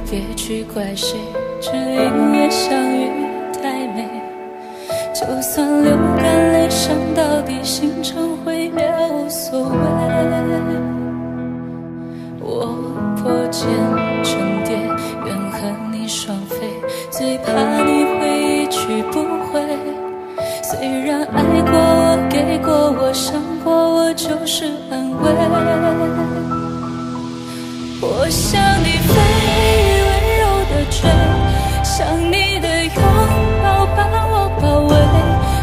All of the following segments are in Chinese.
别去怪谁，只因为相遇太美。就算流干泪，伤到底，心成灰也无所谓。我破茧成蝶，愿和你双飞，最怕你会一去不回。虽然爱过我，给过我，伤过我，就是安慰。我向你飞，温柔的追，想你的拥抱把我包围。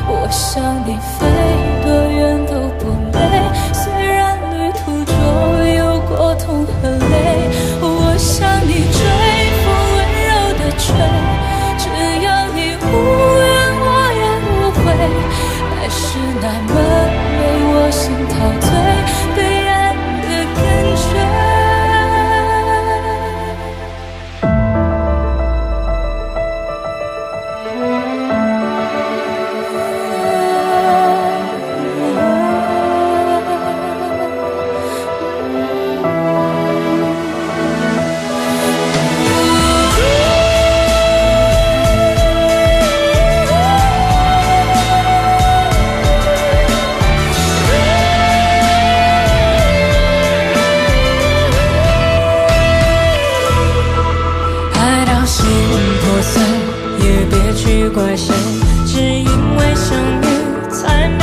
我向你飞，多远都不累，虽然旅途中有过痛和泪。我向你追，风温柔的吹，只要你无怨我也无悔。爱是那么美，我心陶醉，被爱的感觉。怪谁？只因为相遇太美。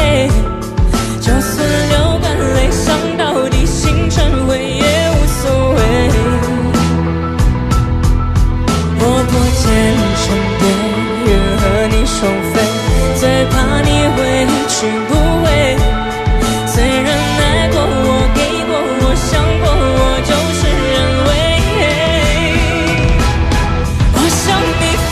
就算流干泪，伤到底，心成灰也无所谓。我破茧成蝶，愿和你双飞，最怕你会一去不回。虽然爱过我，给过我，伤过我，就是认为。我向你飞。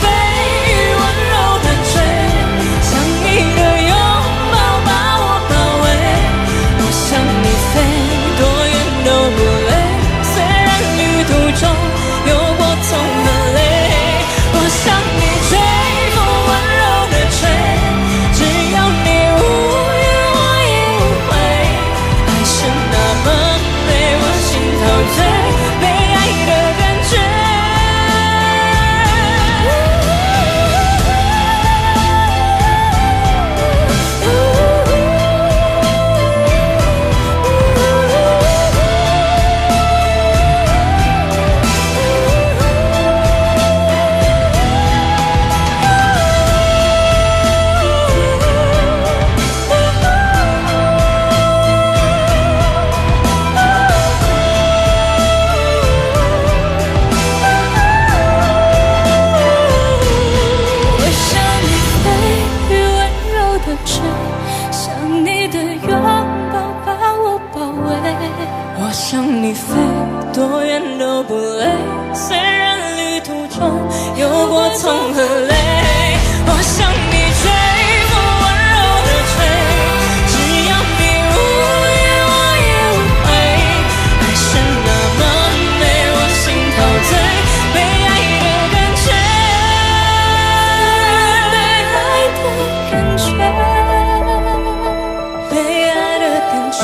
向你飞，多远都不累，虽然旅途中有过痛和泪。我向你追，风温柔的吹，只要你无怨我也无悔。爱是那么美，我心陶醉，被爱的感觉，被爱的感觉。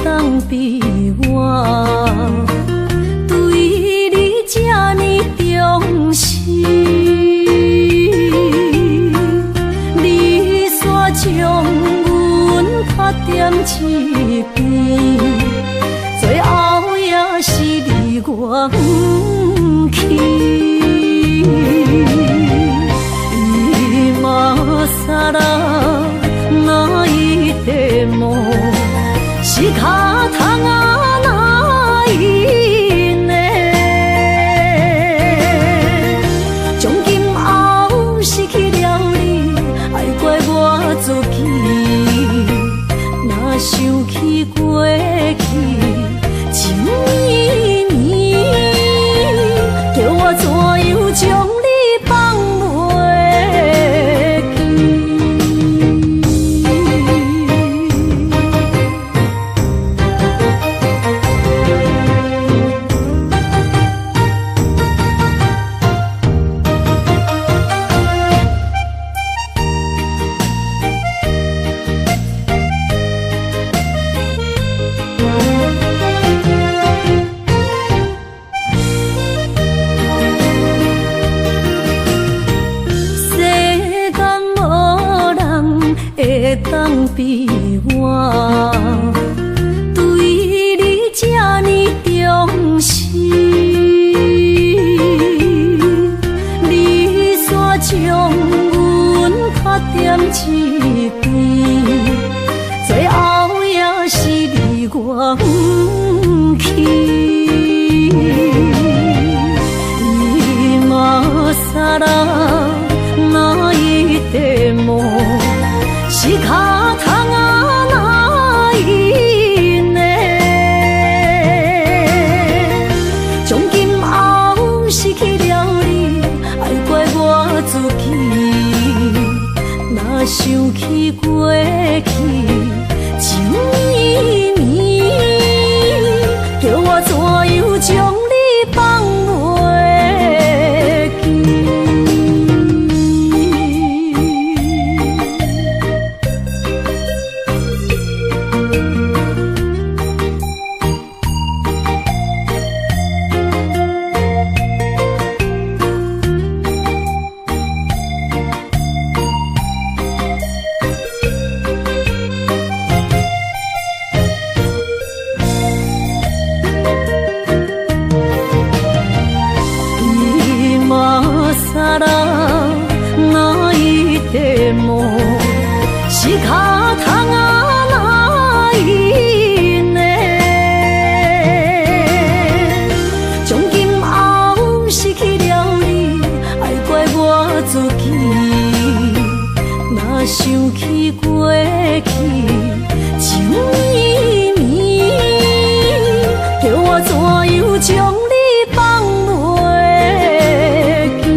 当比我对你这呢重视，你煞将阮拍点一边，最后也是离我不去。伊嘛萨拉那一地梦。是脚痛啊，哪一呢？从今后失去。会当比我对你这呢重视？你煞将阮拍点一边，最后也是你我不去。伊嘛撒啦那一地梦，是脚痛啊那一呢？从今后失去了你，爱怪我自己。若想起过去情绵绵，叫我怎样将你放袂记？撒啦那一地梦，是脚痛啊那一呢？从今后失去了你，爱怪我自己。若想起过去情绵绵，叫我怎样将你放袂记？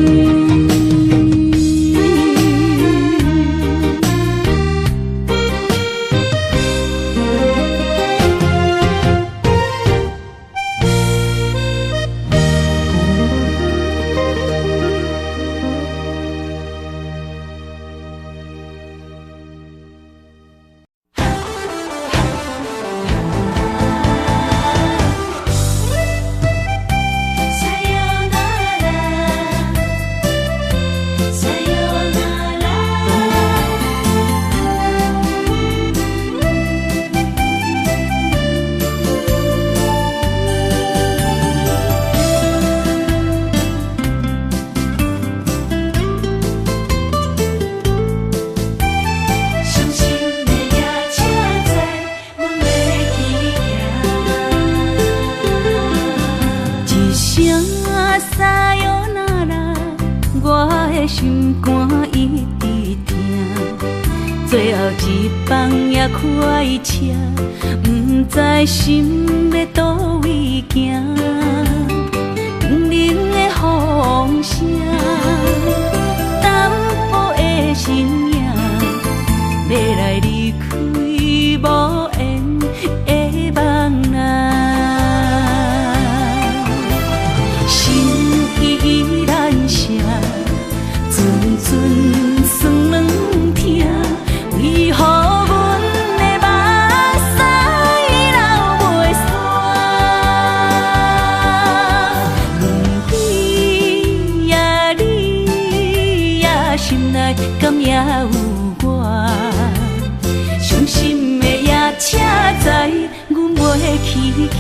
心肝一直疼，最后一放也开车，不知心要倒位行。冷冷的风声，淡薄的身影，要来离开无缘的梦啊。心依然声。阵阵酸软疼，为何阮的目屎流袂煞？轮回呀，你呀，心内敢也有我？伤心的夜车载，阮袂去行。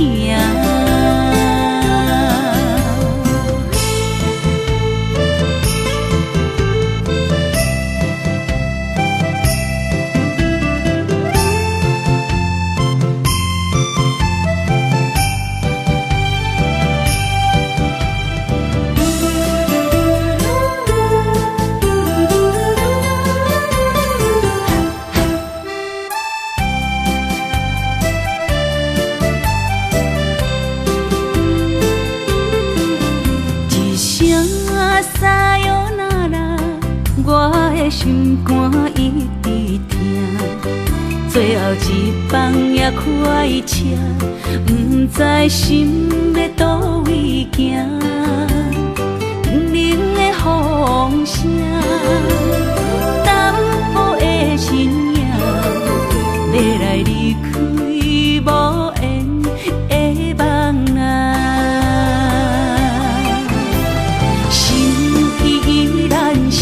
心肝一直疼，最后一放也开车，不知心要倒位行。冷冷的风声，淡薄的身影，要来离开无缘的梦啊。心依然声。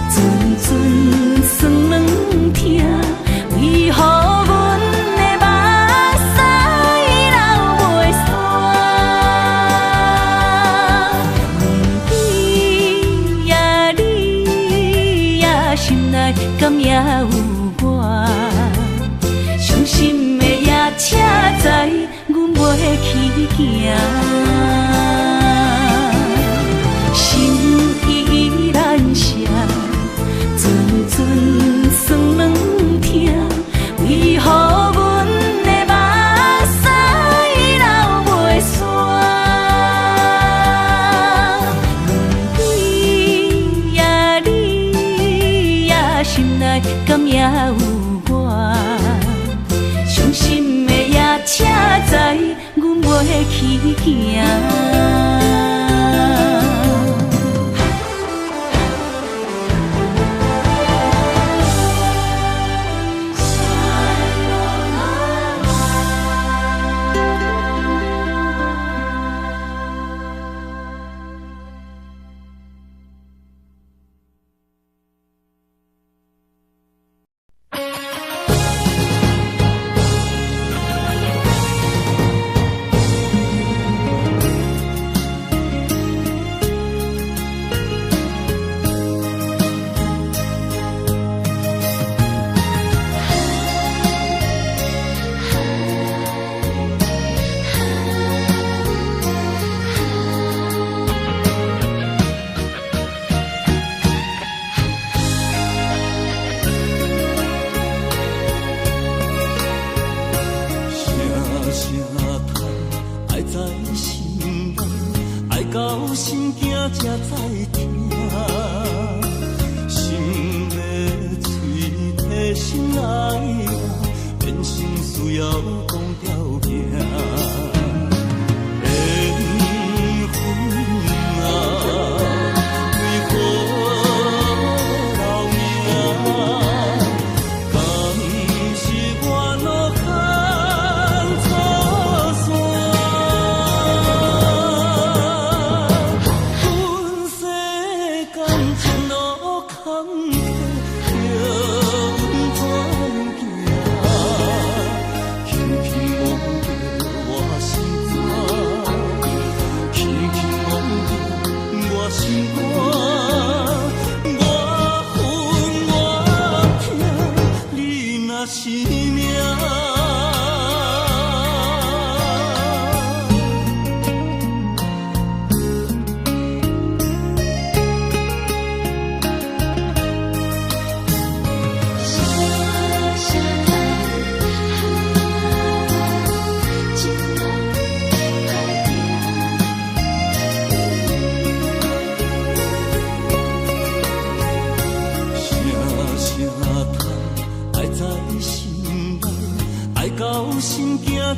阵阵酸软敢也有我，伤心的夜车载，阮袂去行。心依然舍，阵阵酸软痛，为何阮的目屎流袂煞？问你呀，你呀，心内敢也有我？伤心的夜车载，阮袂去行。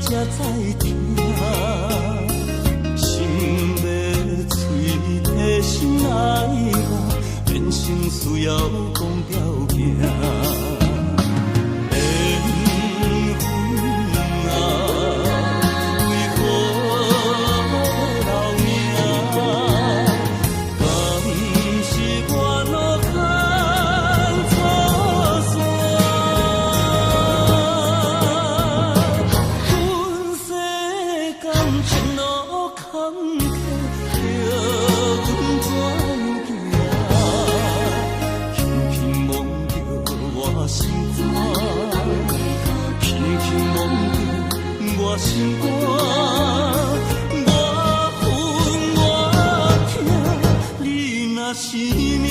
才知听，心要碎的心爱我，变成需要讲条行。心肝，我恨我痛，你若是命。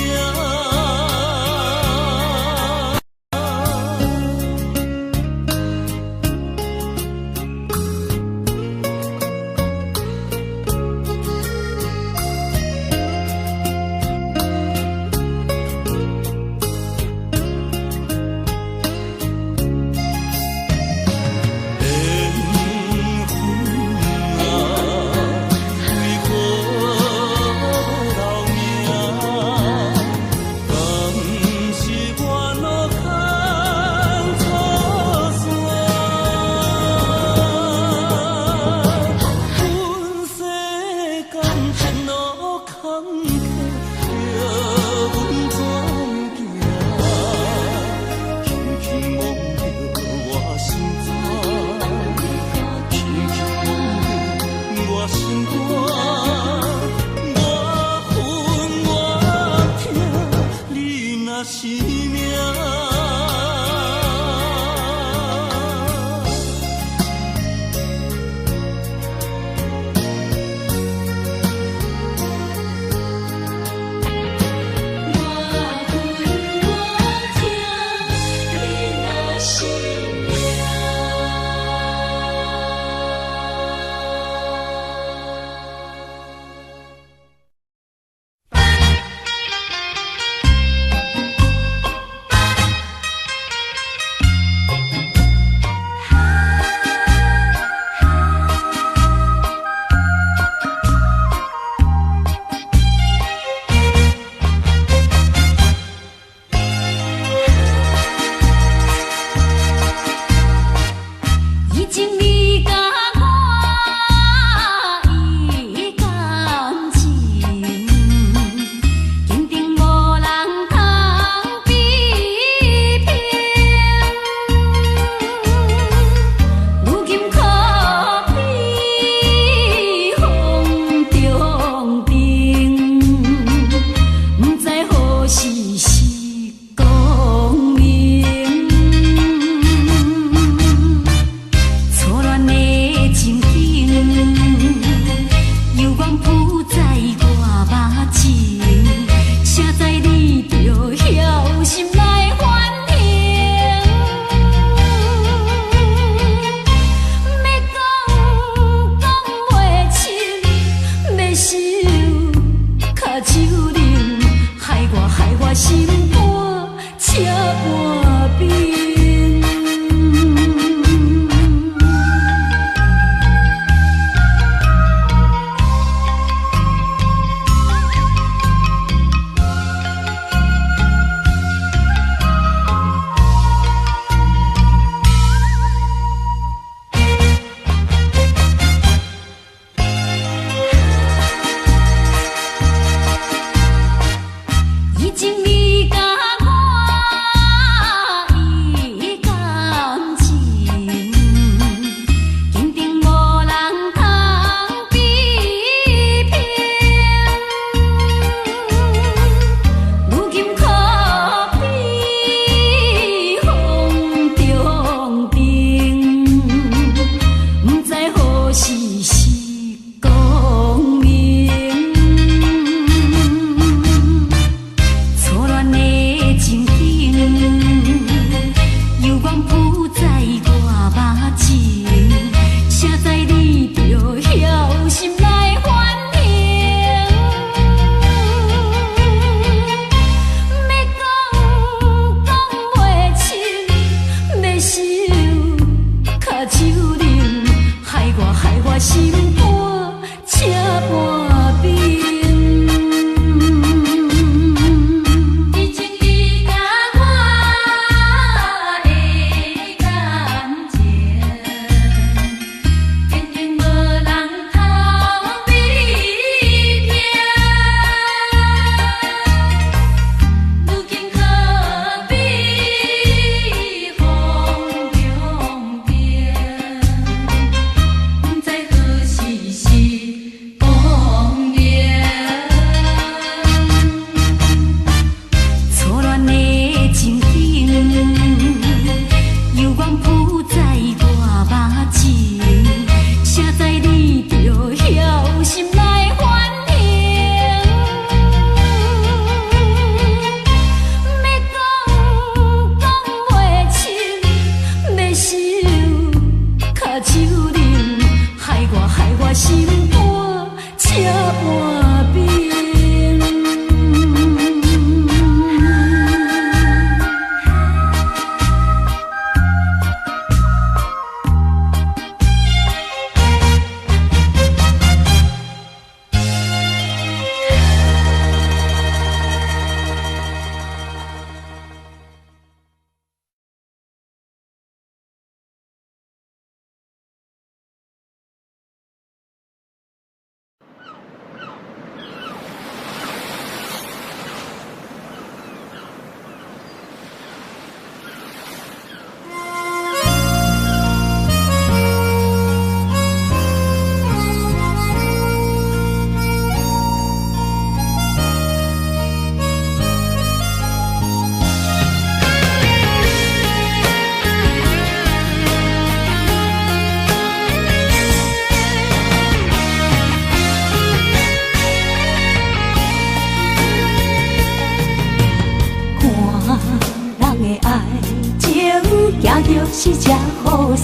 行着是这好势，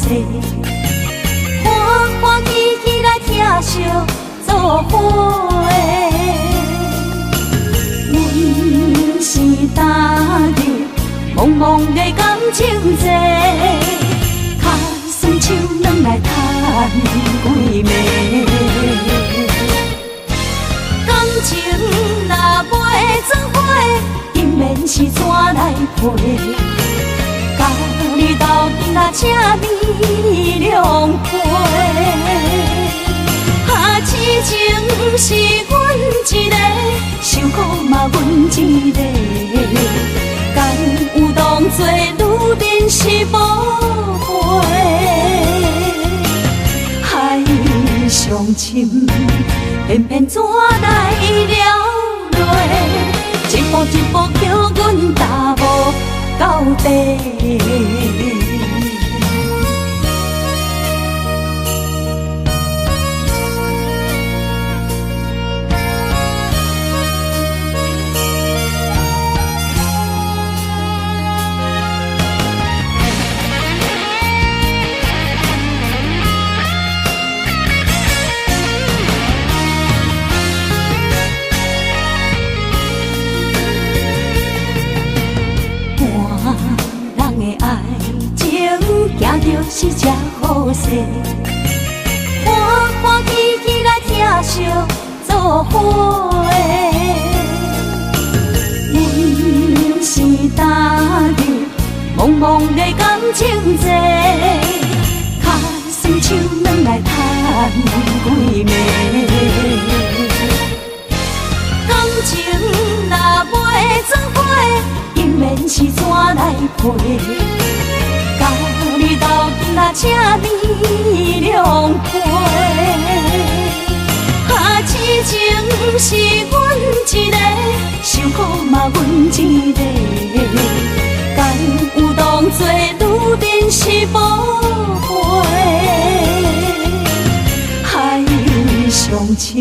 欢欢喜喜来疼惜做伙的。阮是踏入茫茫的感情债，脚酸手软来赚几暝。感情若袂做伙，因免是怎来陪？甲你斗阵啊，请你谅陪。啊，痴情是阮一个，受苦嘛阮一个。敢有当作女人是无悔？海上深，偏偏怎来了落？一步一步叫阮踏无到底。行着是这好势，欢欢喜喜来疼惜做伙的。阮是踏入茫茫的感情债，脚酸手软来赚几暝。感情若袂做伙，因免是怎来陪？甲你斗阵啊，请你谅陪。啊，痴情是阮一个，受苦嘛阮一个。敢有当作女人是无悔？海上深，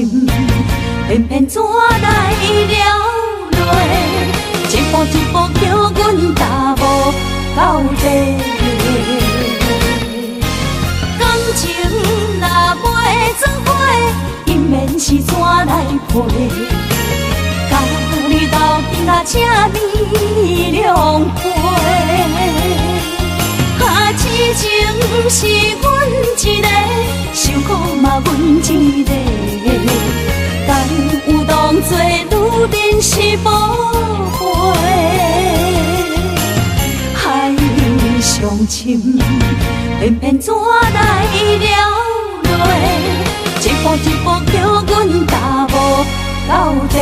偏偏怎来了落？一步一步叫阮踏无到底。感情若袂做伙，因免是怎来陪？甲你斗阵啊，请你谅陪。啊，痴情是阮一个，受苦嘛阮一个。敢有当作女人是无悔？海上深，偏偏怎来了落？一步一步叫阮踏无到底。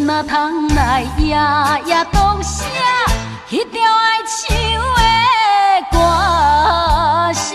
哪通来夜夜当写迄条爱唱的歌词？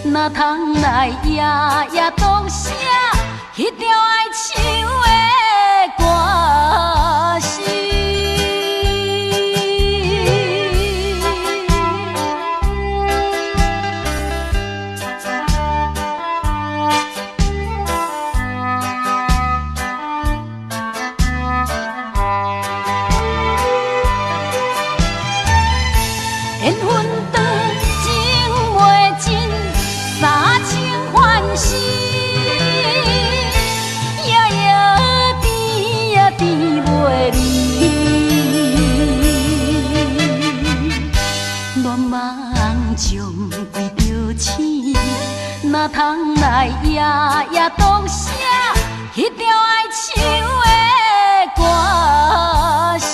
哪通来夜夜当写迄条爱唱的歌词？缘分长，情袂尽，三情欢喜，夜夜甜呀甜袂离。乱梦将规条星，哪通来夜夜当写迄条爱唱的歌词？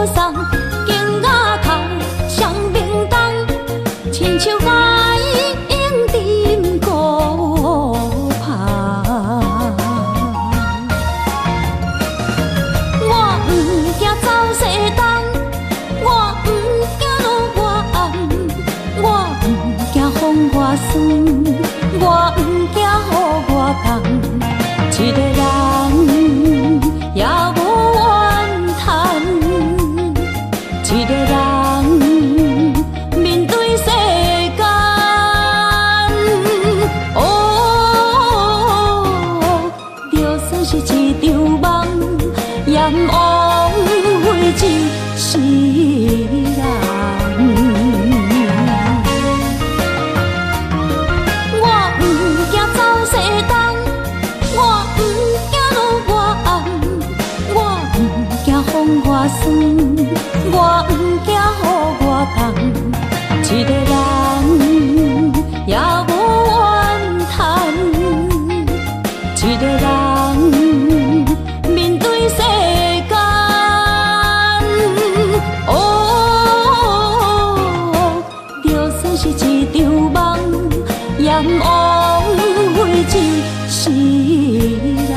送，景雅口上明东，亲像我用阵孤芳。我不惊走西东，我不惊路外暗，我不惊风外酸，我不惊雨外重。一个人也无怨叹，一个人面对世间。哦，就算是一场梦，也毋枉费一世人。我不惊走西东，我不惊路外暗，我不惊风外酸，我不惊雨外重。一个人也无怨叹，一个人面对世间。哦，就算是一场梦，也毋枉费一世人。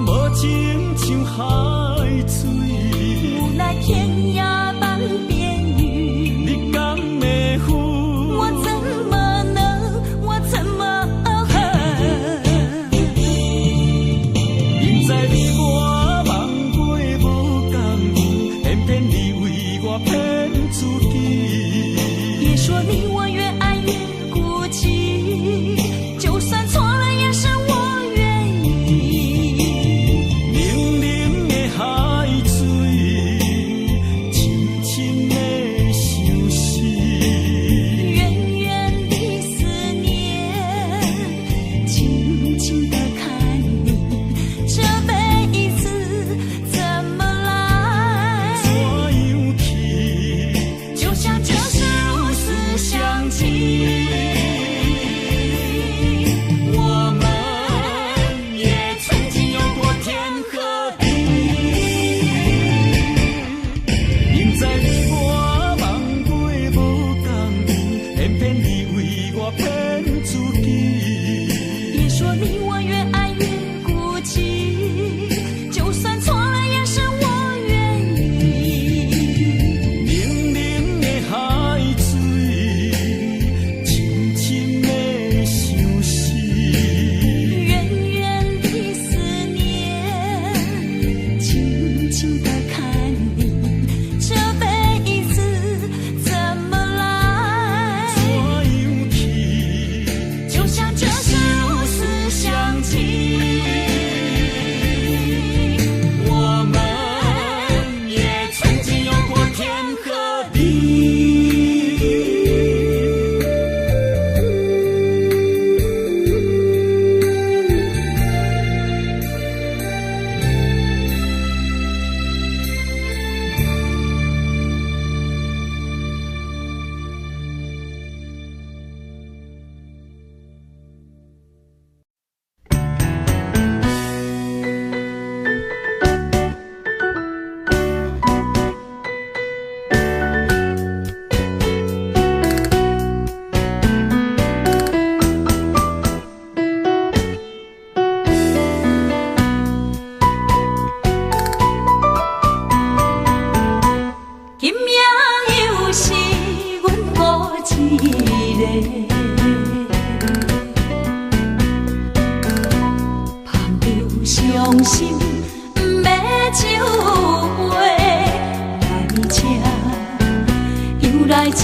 无情。像海水，无奈天涯半边雨，你敢会负？我怎么能，我怎么恨？明知你我梦过无共圆，偏偏你为我骗自己。别说你我越爱越孤寂，就算错了也是我愿意。冷冷的海水，深深的相思。远远的思念，静静地看你，这辈子怎么来？怎样去？就像这是如此相契。我们也曾经有过天和地，明知你我梦过无共圆，偏偏你为我骗自己。别说你我越爱越孤寂，就算错了也是我愿意。冷冷的海水，深深的相思。远远的思念，静静地看你，这辈子怎么来？怎样去？就像这是如此相契。我们也曾经有过天和地。今夜又是阮孤一个，捧着伤心不要酒杯，来吃又来吃，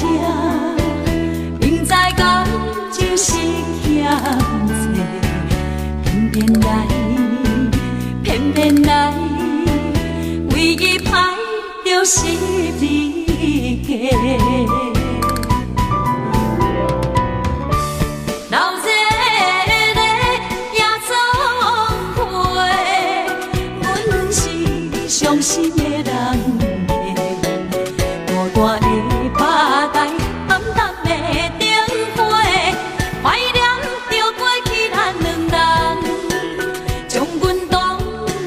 明知感情是险多，偏偏来，偏偏来，为伊歹着是你家。老热热夜总会，阮是伤心的人家，大大的吧台，暗淡的灯花，怀念着过去咱两人，将阮当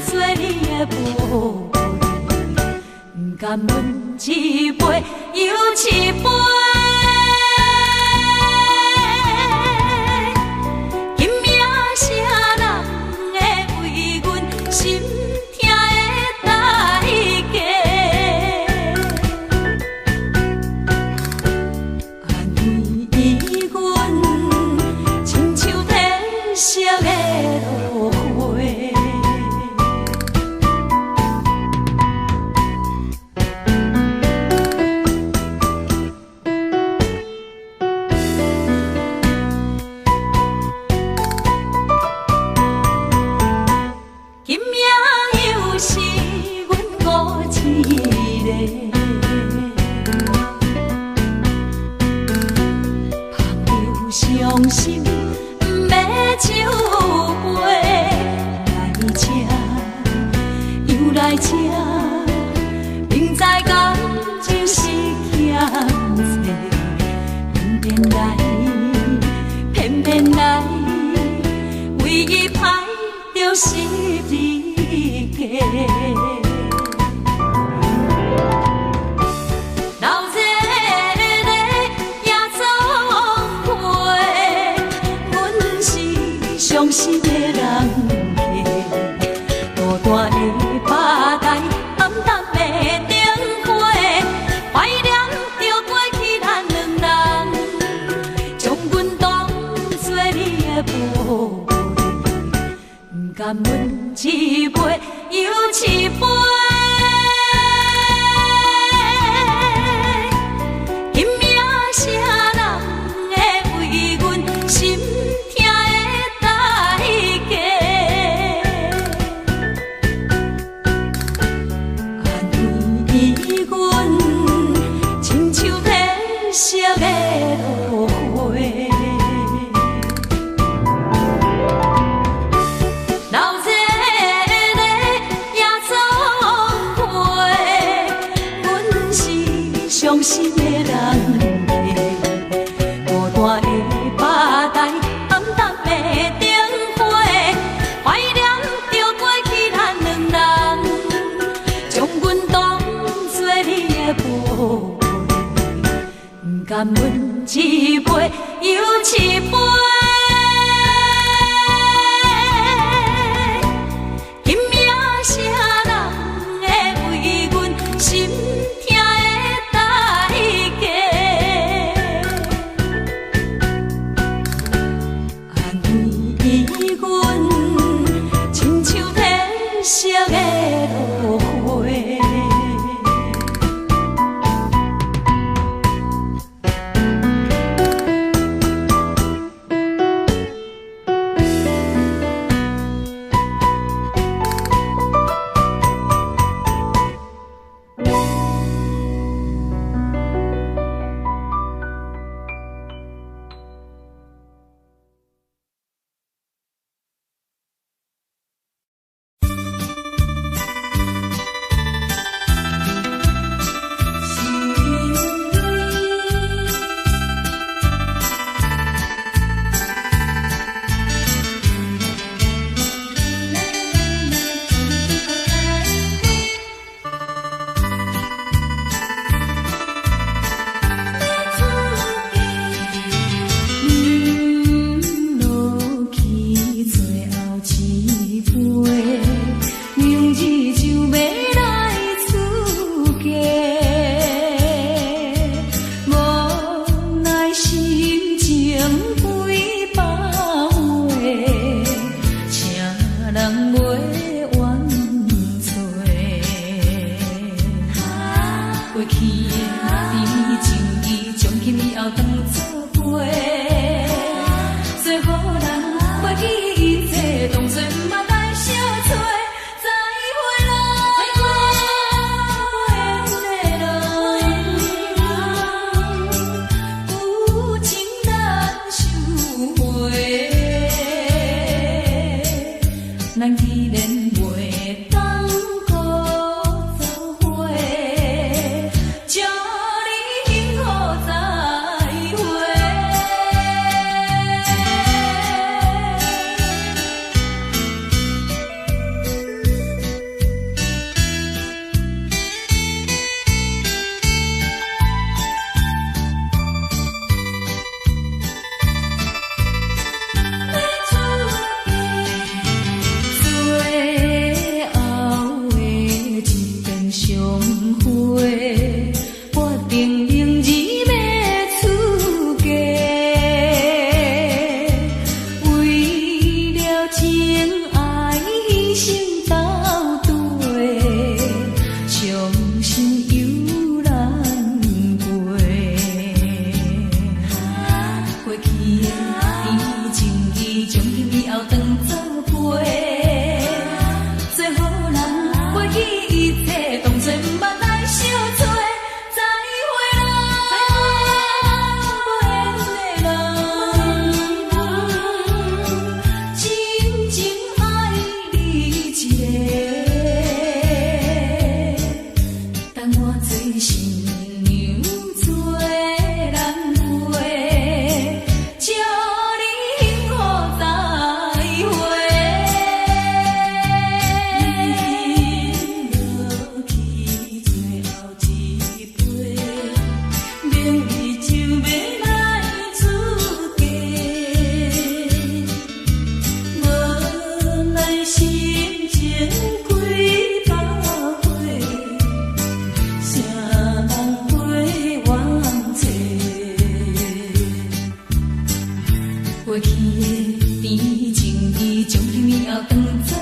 作你的宝贝，不甘阮一杯又一杯。今夜啥人会为阮心痛的代价？安慰阮，亲像褪色的落花。甘阮一杯又一杯。今夜啥人会为阮心痛的代价？安慰阮，亲像褪色的落花。伤心的人客，孤单的吧台，暗淡的灯花，怀念着过去咱两人，将阮当作你的宝贝，不甘阮一杯又一杯。今夜啥人会为阮心？过去的甜情意，从今以后当作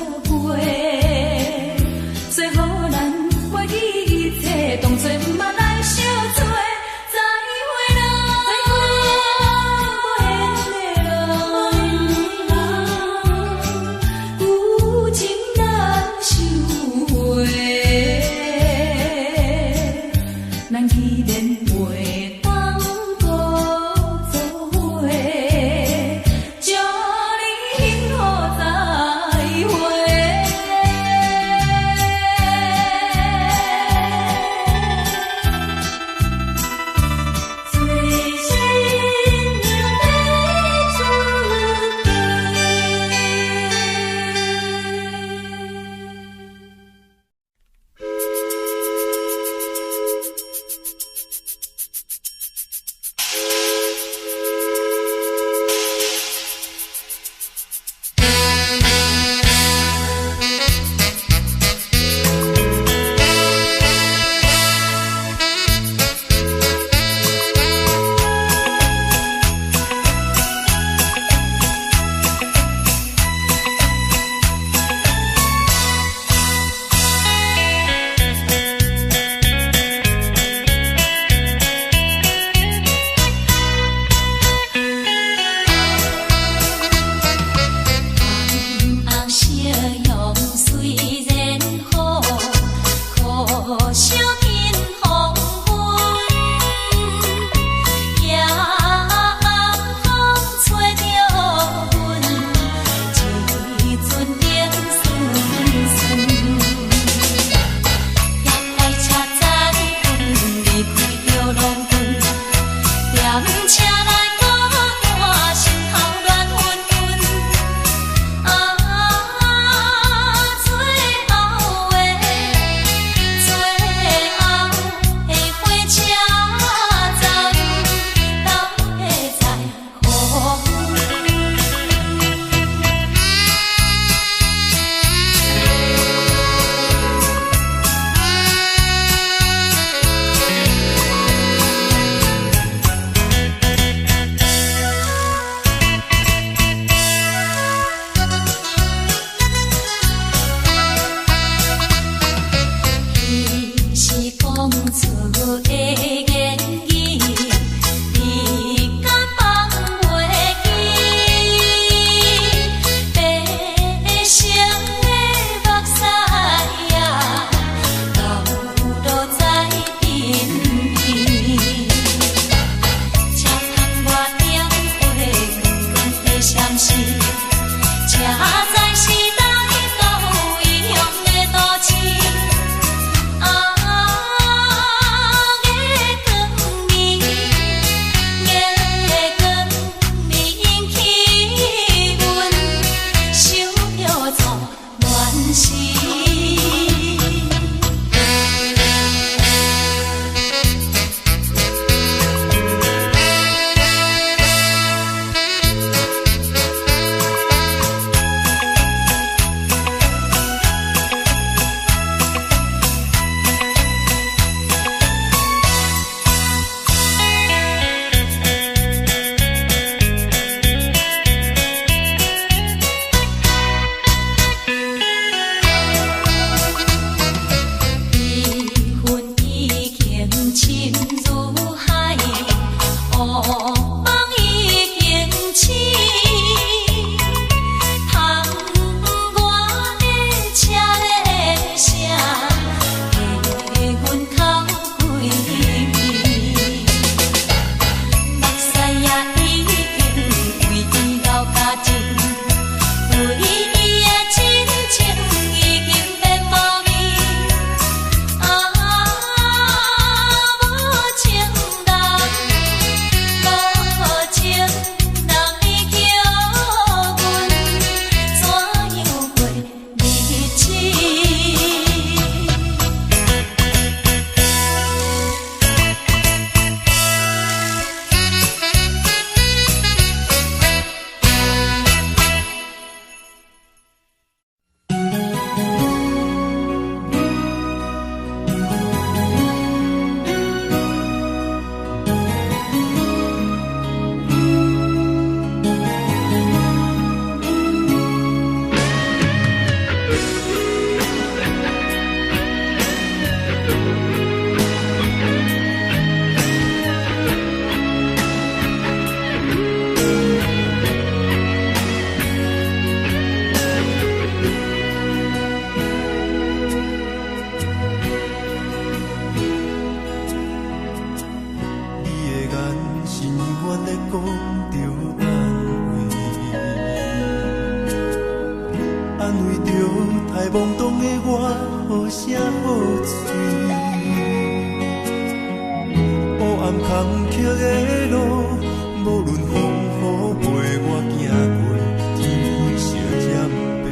懵懂的我，好声好嘴。黑暗坎坷的路，无论风雨陪我行过，天昏小渐白，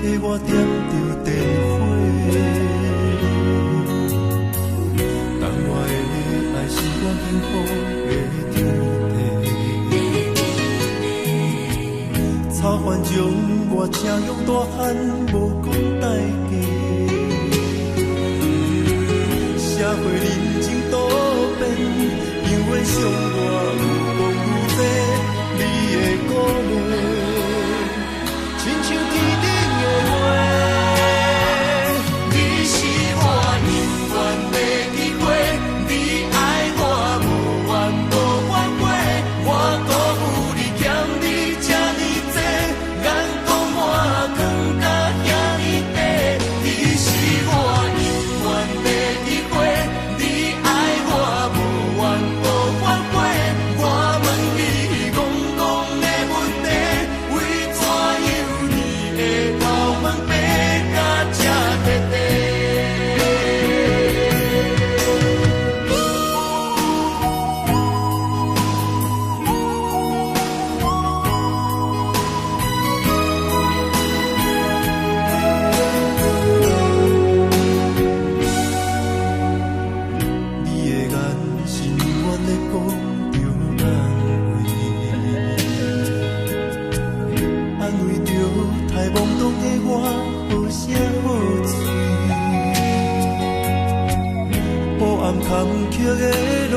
替我点着灯火。当我的爱是我幸福的天地，草原将我请用大汉，无讲代价。社会人情多变，因为上我有讲有多，你的鼓励，亲像天顶的花。你是我永远的机会，你爱我无怨无反悔，我辜负你欠你这呢多，眼光满光甲遐呢短。你是我永远的机会，你爱我无怨无反悔，我问你戆戆的问题，为怎样你会头毛白甲这短短？你的眼是永远在讲着安慰着太懵懂的我，好声好嘴。黑暗坎坷的路，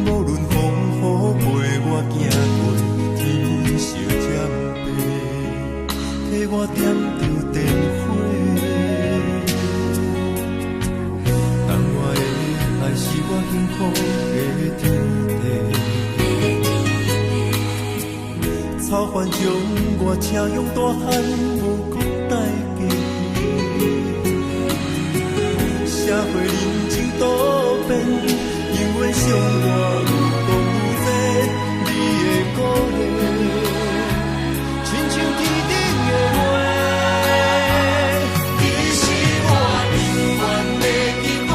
无论风雨陪我行过，天昏小渐白，替我点着灯火。当我的爱是我幸福的天地，草原将我请用大汉，无讲代价。社会人情多变，因为上我有讲有多，你的鼓励，亲像天顶的花。你是我永远的机会，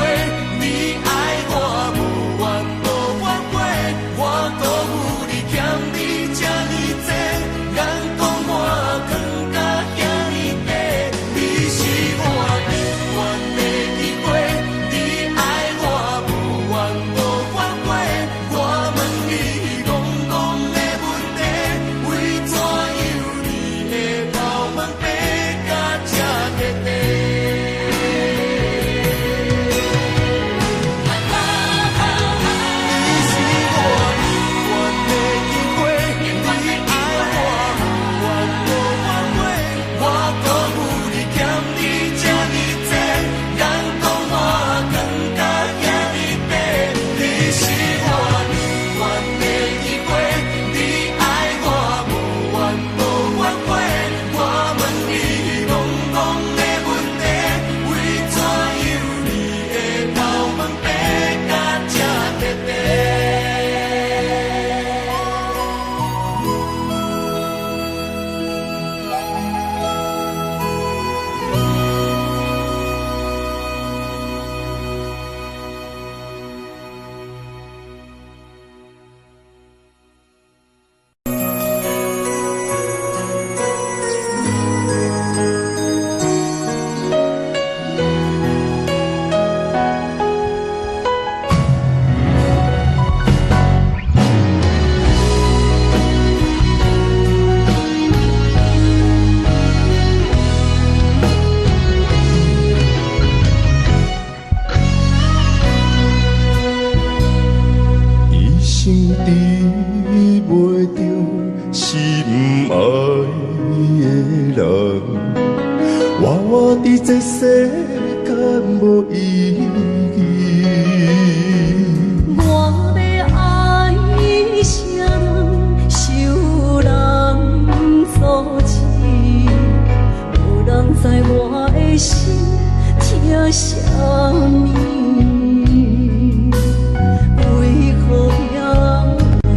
你爱我无怨无反悔，我辜负你欠你这呢多，眼光满光甲遐呢短。你是我永远的机会，你爱我无怨无反悔，我问你戆戆的问题，为怎样你会头毛白甲这短短？你是我永远的机会，你爱我无怨无反悔，我辜负你欠你这呢多，眼光满光甲遐呢短。你是我永远的机会，你爱我无怨无反悔，我问你戆戆的问题，为怎样你会头毛白甲这短短？一生治袂着心爱的人，活我伫这世间无意义。我要爱谁人，受人所欺，无人知我的心疼啥物。为何让人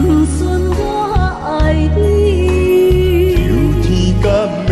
不顺我爱你？有天敢会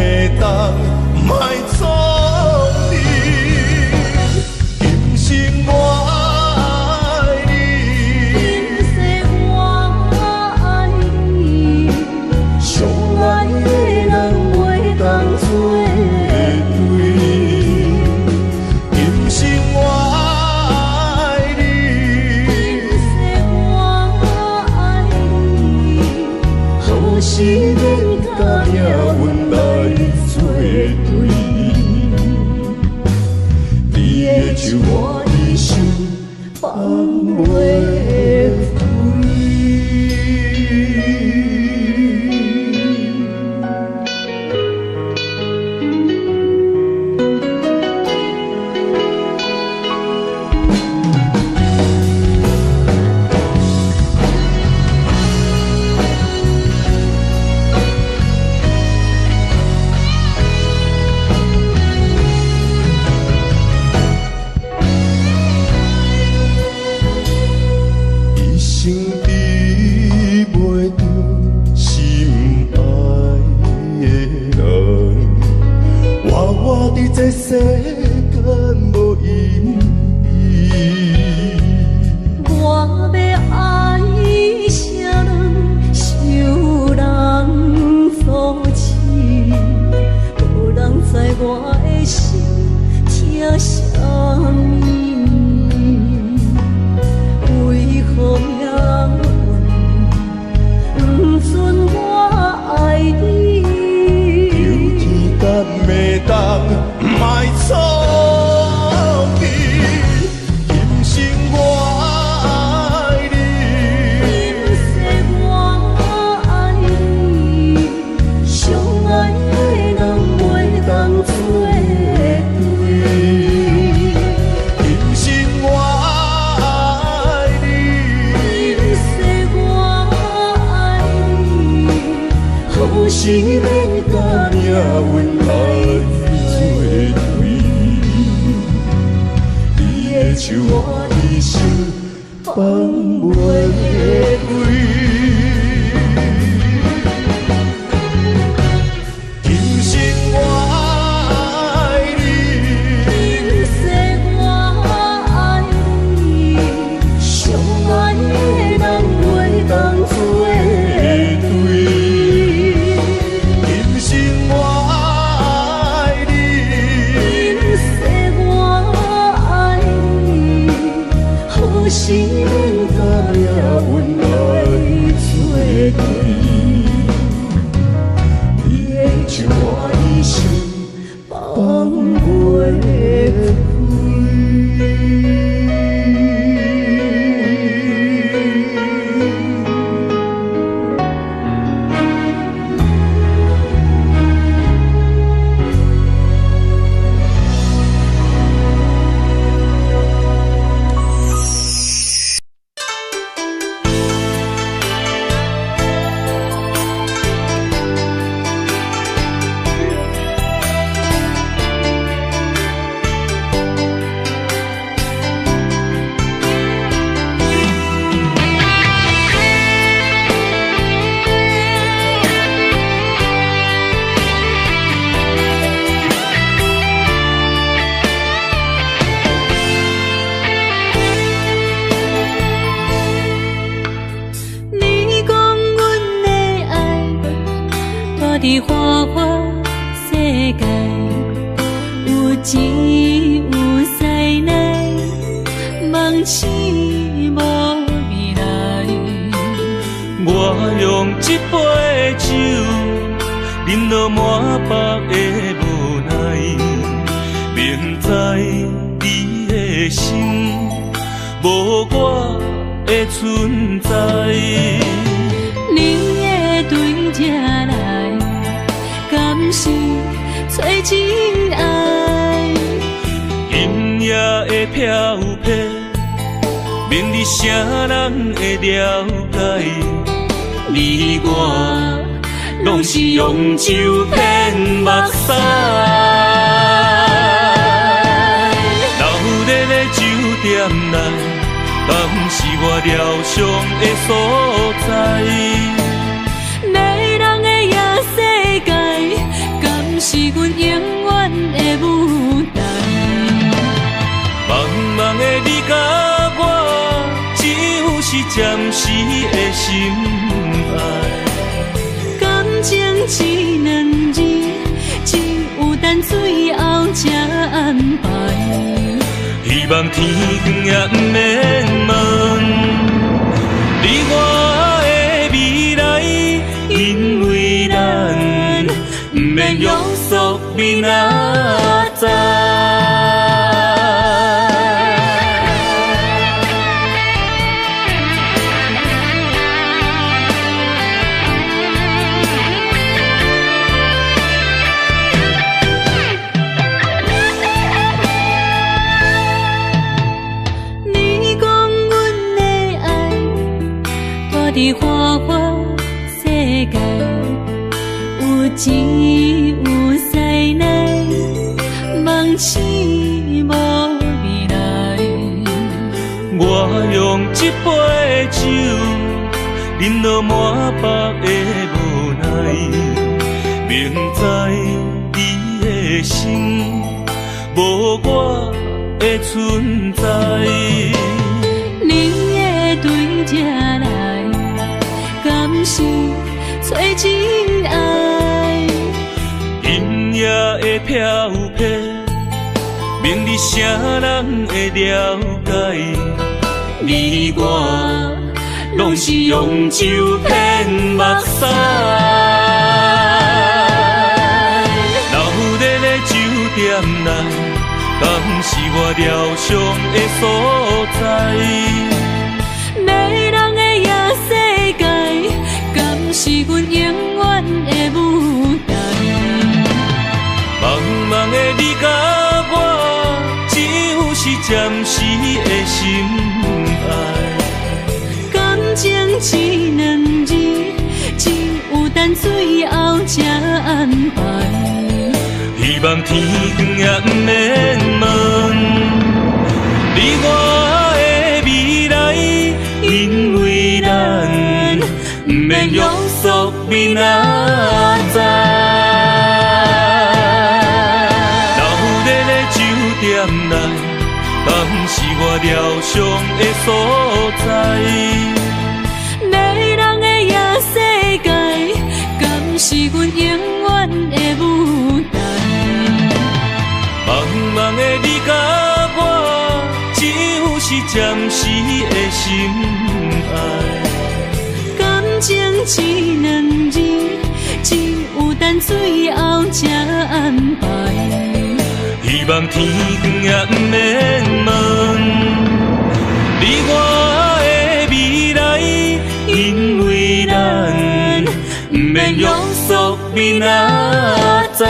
世间无意义。我要爱啥人，受人所刺，无人知我的心疼啥物，为何命运不准我爱你？有天干袂当卖错你，今生我爱你，今世我爱你，相爱的人袂当做对。今生我爱你，今世我爱你，好是免甲命运来作对。你的手我一生放袂开。今生我爱你，今世我爱你，相爱的人袂当做对。今生我爱你，今世我爱你，好是免甲命运来作对。你的手我一生放袂你讲阮的爱，住伫花花世界，有钱有势来，梦醒无未来。我用一杯酒，饮落满腹的无奈，明知你的心无我的存在。你的对这来，敢是找真爱？音乐的飘飘，明日啥人会了解？你我拢是用酒骗目屎，流热的酒店内，敢是我疗伤的所在？迷人的夜世界，敢是阮永远的舞台？茫茫的你甲我，只有是暂时的心爱。感情一两字，只有等最后才安排。希望天光也不免问，你我的未来，因为咱不免约束明仔载。你讲阮的爱，住伫花花世界，有钱有势来，梦醒无未来。我用一杯酒，饮落满腹的无奈，明知你的心无我的存在。你的对这来，敢是找真爱？音乐的飘飘，明日谁人会了解？你我拢是用酒骗目屎。老日的酒店内，敢是我疗伤的所在？迷人的夜世界，敢是阮永远的舞台？茫茫的你甲我，只有是暂时的心爱。感情一两字，只有等最后才安排。希望天光也不免问，你我的未来，因为咱不免约束明仔载。老日的酒店内，敢是我疗伤的所在？迷人的夜世界，敢是阮永远的舞台？茫茫的你甲我，只有是暂时的心爱。感情一两字，只有等最后才安排。希望天光也不免问，你我的未来，因为咱不免约束明仔载。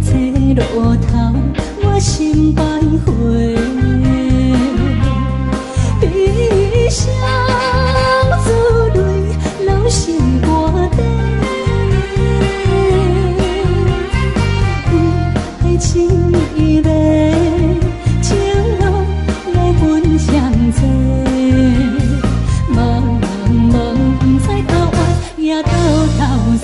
这路头，我心徘徊。悲伤珠泪流心肝底，爱情伊个情路来分相济，茫茫不知头弯也头西。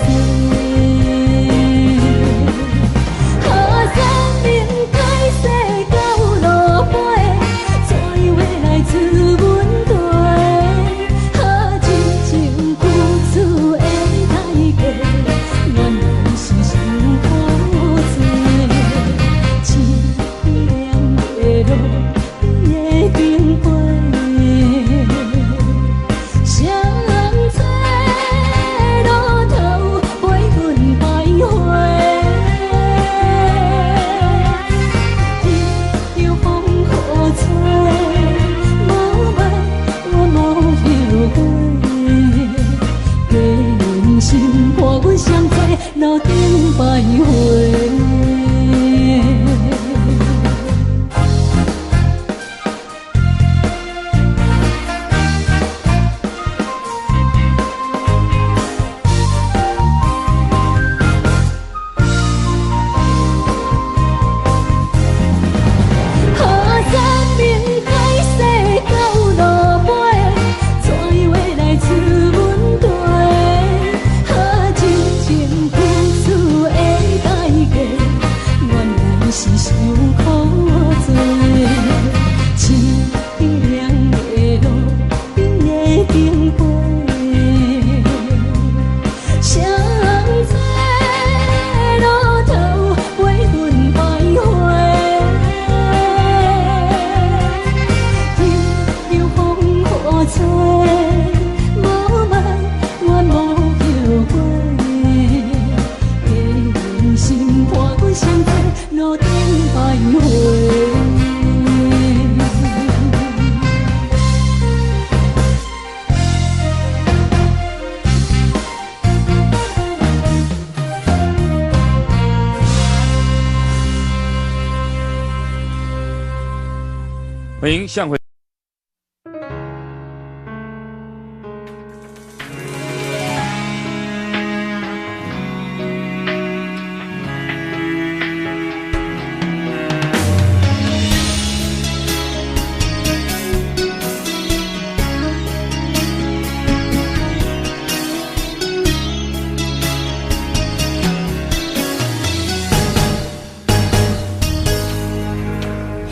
路顶徘徊。欢迎向回。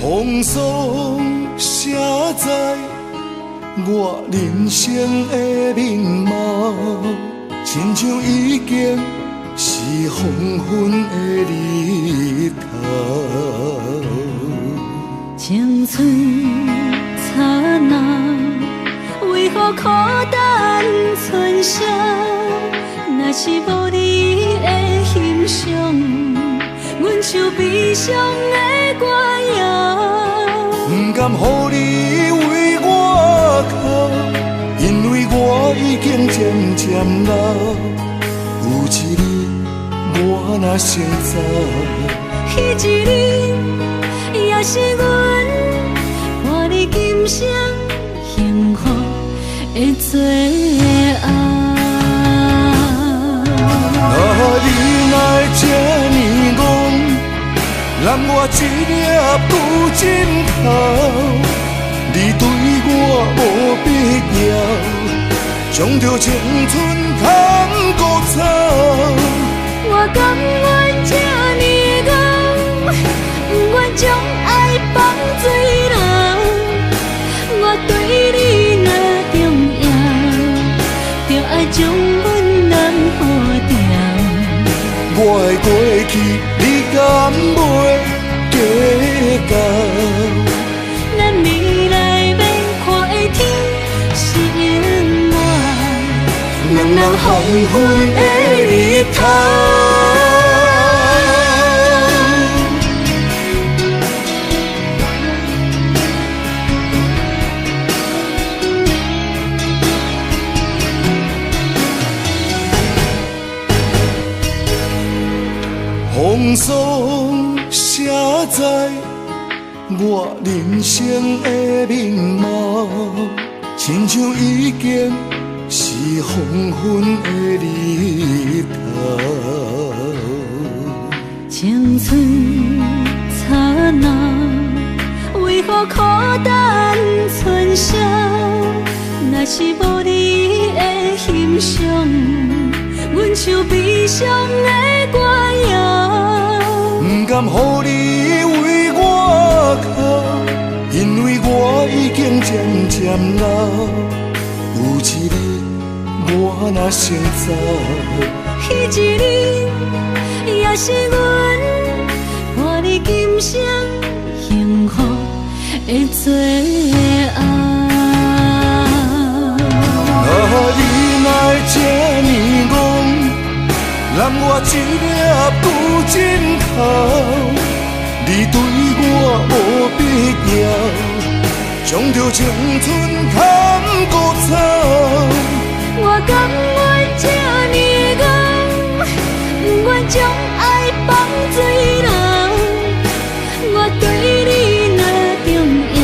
风霜写在我人生的面貌，亲像已经是黄昏的日头。青春刹那，为何孤单存剩？若是无你的欣赏，阮像悲伤的歌谣。不甘予你为我哭，因为我已经渐渐老。有一日我若先走，彼一日也是阮伴你今生幸福的最后。你来这呢戆，揽我一粒不枕头，你对我无必要，将着青春通孤草。我甘愿这呢戆，不愿将爱放水流。我对你若重要，就爱将阮人付掉。我的过去，你敢袂计较？咱未来要看的天是永远，人人黄昏的日头。风风霜写在我人生的面貌，亲像已经是黄昏的日头。青春刹那，为何孤单春宵？若是无你的欣赏，阮像悲伤的歌谣。不甘予你为我哭，因为我已经渐渐老。有一日我若先走，彼一日也是阮伴你今生幸福的最后。你哪会这呢戆，揽我一粒旧枕头？你对我无必要，将着青春砍孤草。我甘愿这呢戆，不愿将爱放水流。我对你若重要，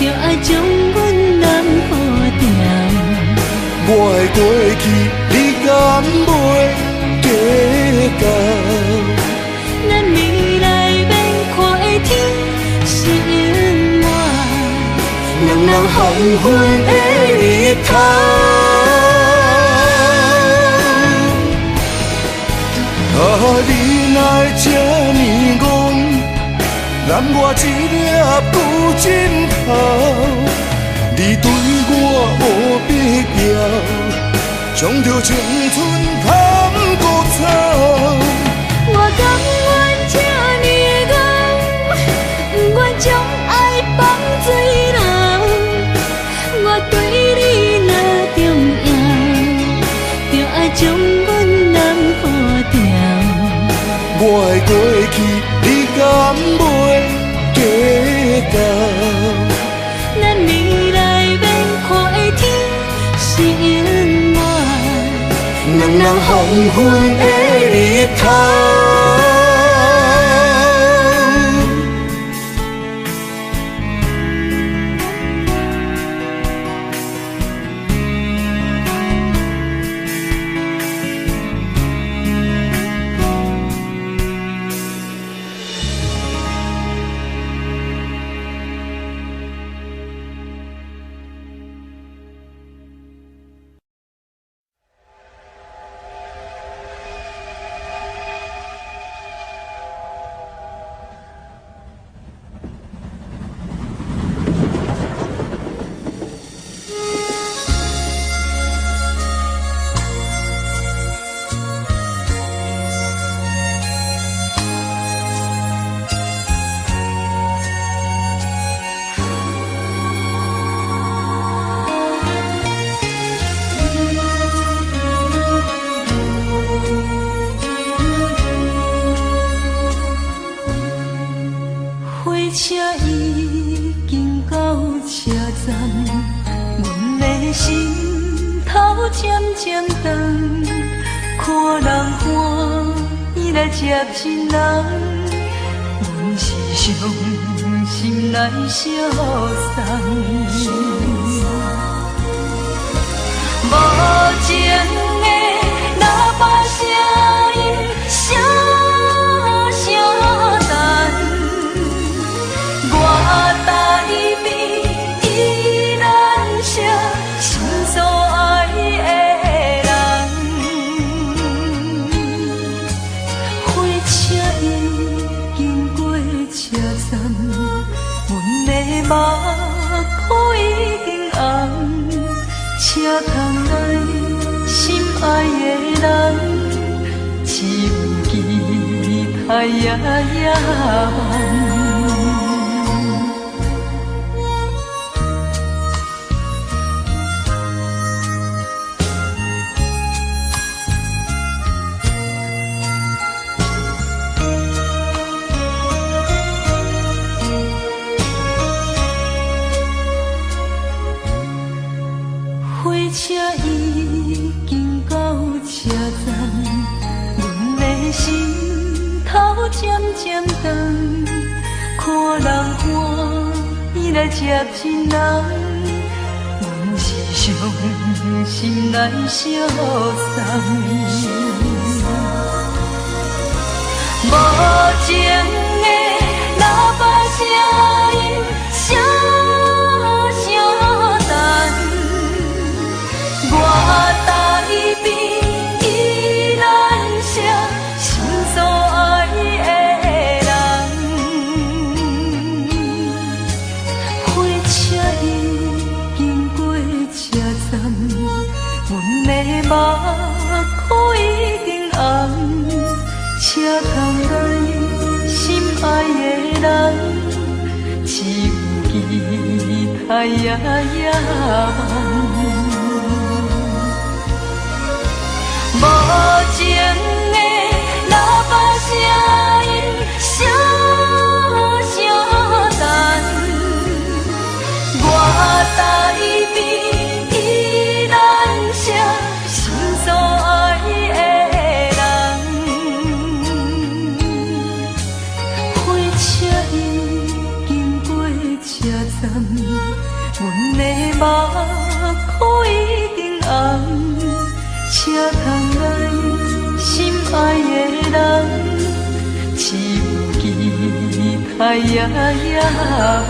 就爱将阮人付掉。我的过去，你敢袂计较？咱未来免看的天是永远，两人黄昏的日头。你哪会这呢戆，揽我一粒旧枕头？你对我无必要，将着青春砍孤草。我甘愿这呢戆，不愿将爱放水流。我对你若重要，就爱将阮人付掉。我的过去，你敢袂计较？咱未来免看的天是永远，两人黄昏的日头。接亲人，阮是伤心来相送。无情的喇叭声音，声声等，我台边依然写心所爱的人。火车已经过车站，阮的目眶已经红。车窗内心爱的人，只有期待夜夜梦。火车已经到车站，阮的心来接近人，阮是伤心来相送。无情的喇叭声音，声声淡。我台边依然写心所爱的人，火车已经过车站，阮的目眶已经红。车窗内心爱的人，只有期待夜夜梦。无情的喇叭声音，声声淡。我台边依然写心所爱的人，火车已经过车站，阮的目眶已经红。车窗内心爱的人，只有期待夜夜梦。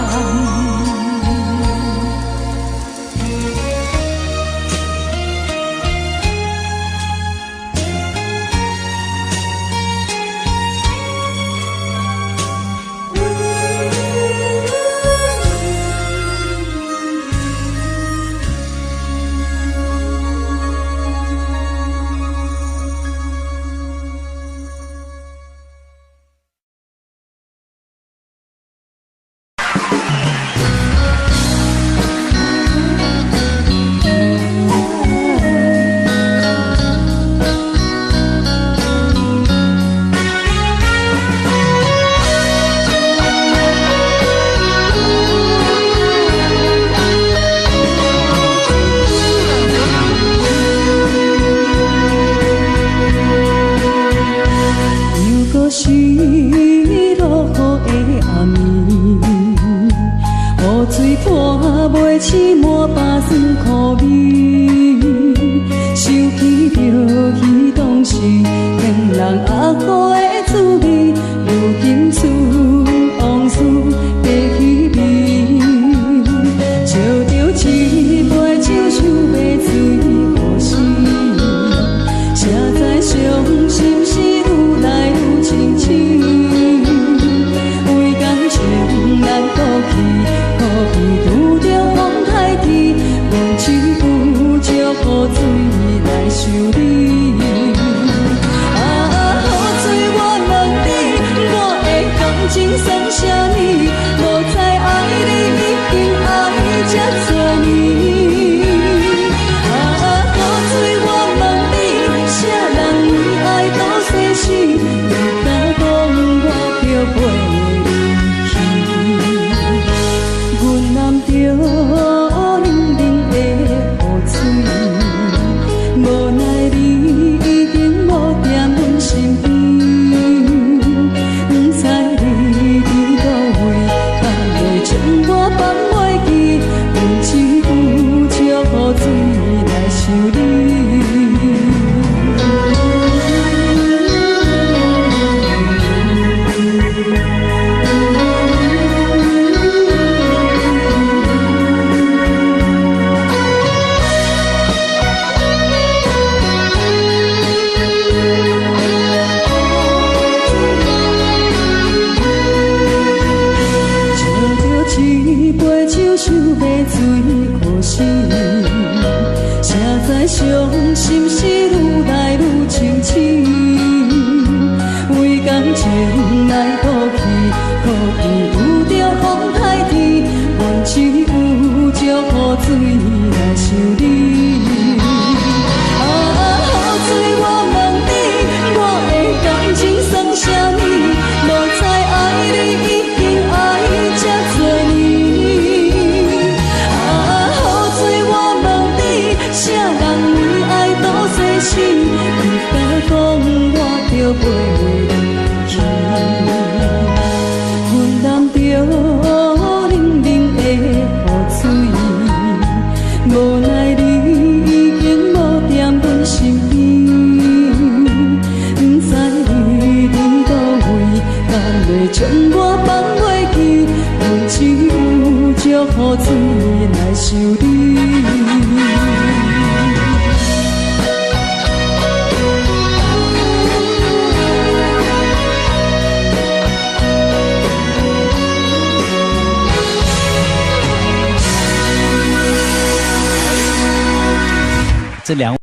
这两位。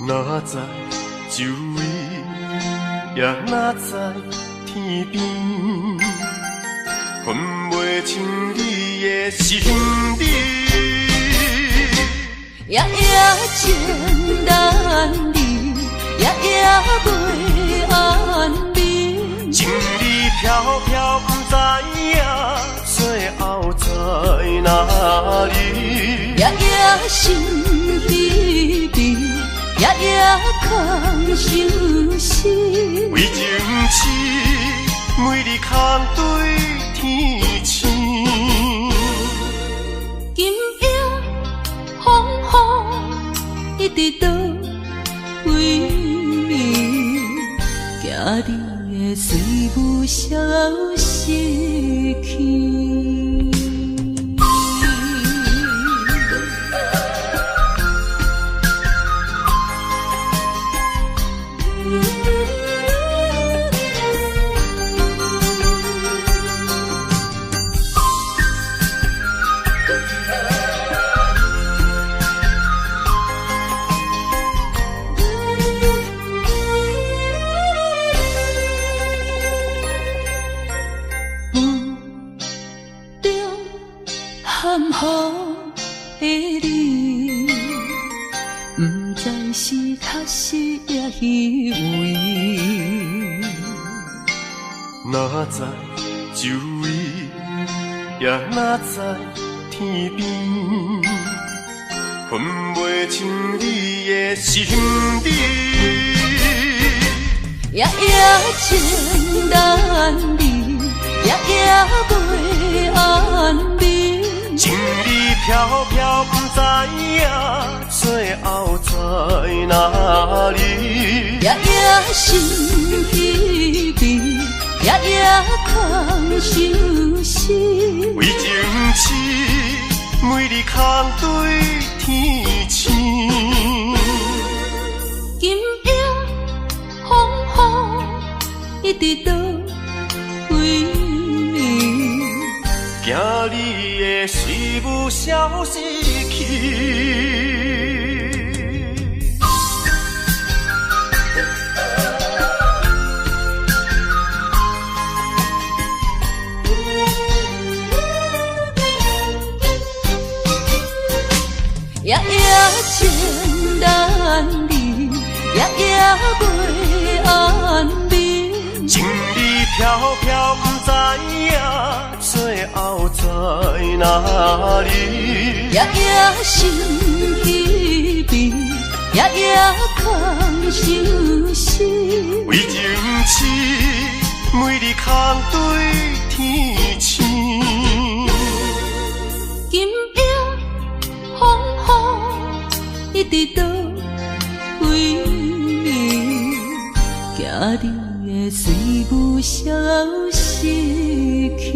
哪知周围，也哪知天边，分袂清你的心理。夜夜情难离，夜夜袂安眠。情理飘飘，不知影最后在哪里。夜夜心悲悲，夜夜空相思。为情痴，每日空对天星。今夜风雨一直到为暝，惊你的随无消息去。确实也虚伪。哪知周围，也哪知天边，分袂清你的心理。夜夜情难离，夜夜袂安眠。情意飘飘，不知影最后在哪里。夜夜心稀微，夜夜空相思。为情痴，每日空对天星。今夜风雨一直倒位，惊你的随舞消失去。夜夜情难离，夜夜袂安眠。情意飘飘，不知影最后在哪里。夜夜心稀微，夜夜空相思。为情痴，每日空对天星。今夜风雨一直倒位，惊你的随舞消失去。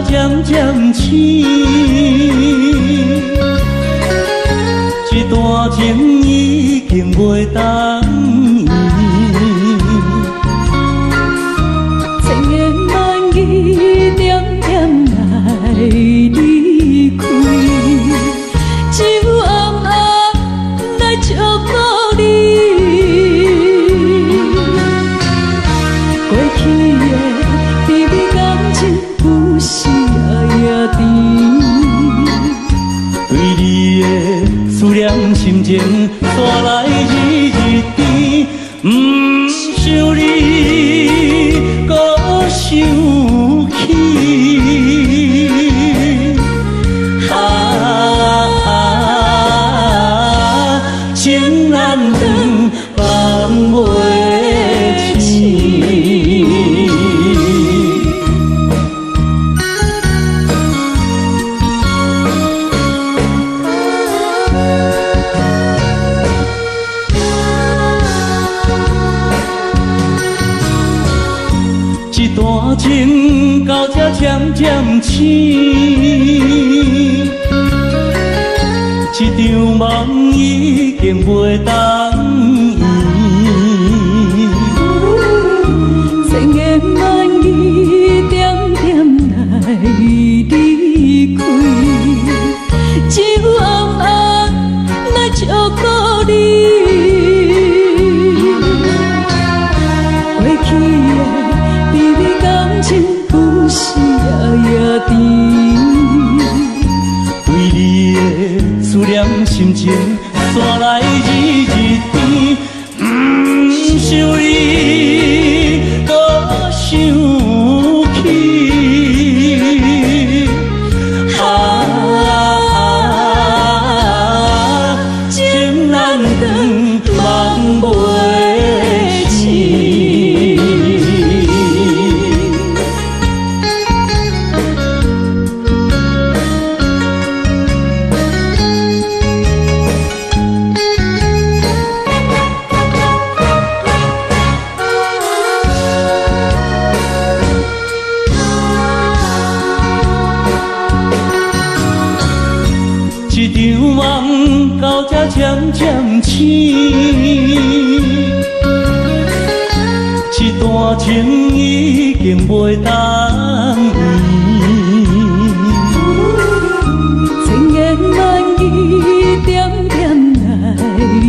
渐渐醒，这段情已经袂当依。千言万语点点来离开，只有暗暗来祝福你。过去的甜蜜感情有时也甜，对你的思念心情带来日日甜，不想你搁想起。情难断，放袂清。这段情到这渐渐醒，这场梦已经袂当依。千言万语点点来离开，只有暗暗来祝福你。过去的甜蜜感情有时也甜，对你的思念心情带来日日渐渐醒，这段情已经袂当圆。千言万语点点来离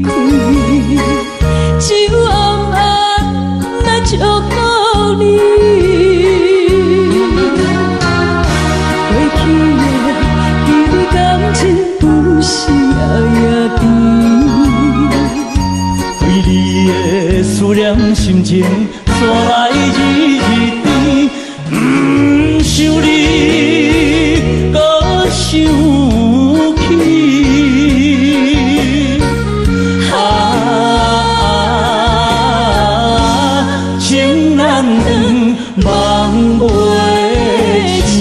开，只有暗暗来祝福你。过去的彼此感情有时也甜，为你的思念心情带来日甜，不想你搁想起。情难断，梦袂醒。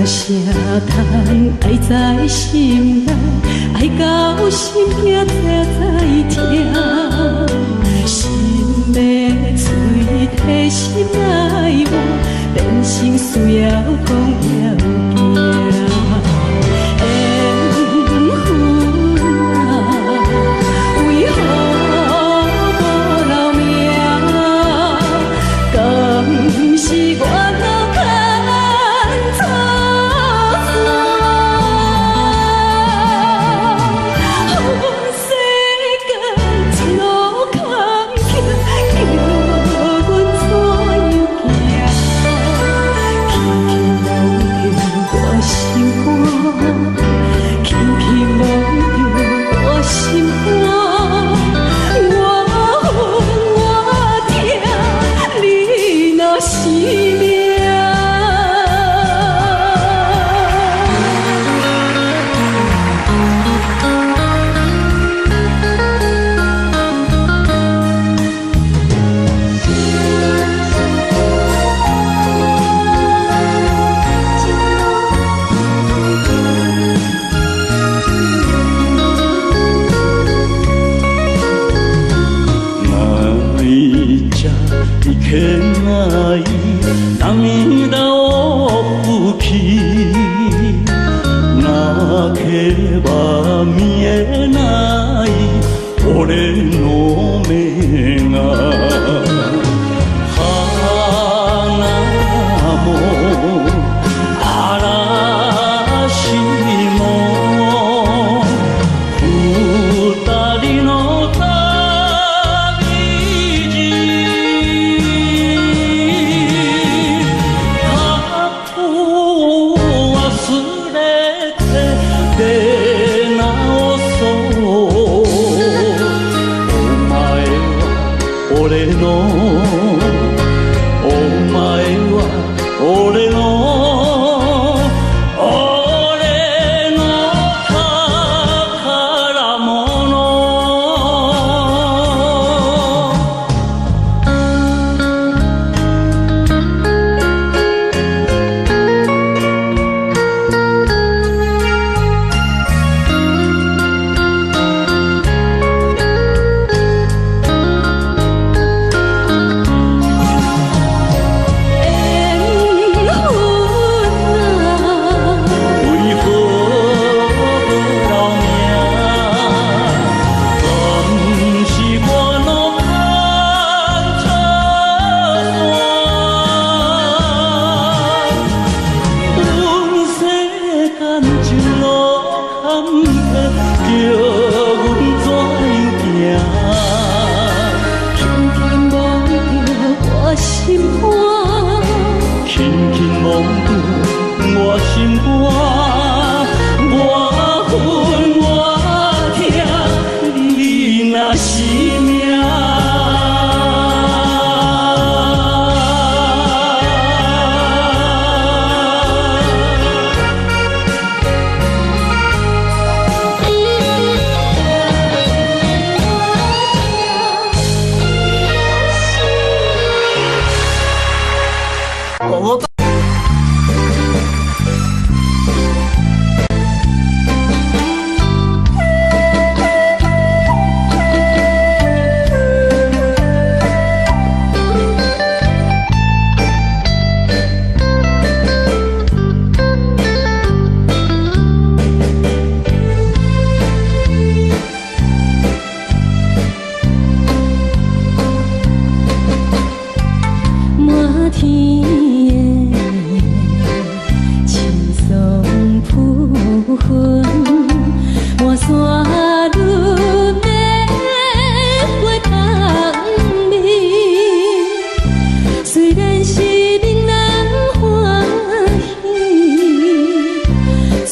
啥通爱在心内，爱到心痛才知痛，心要嘴替心爱我，变成需要讲要行。缘分啊，为何无留名？敢是我脑牵错？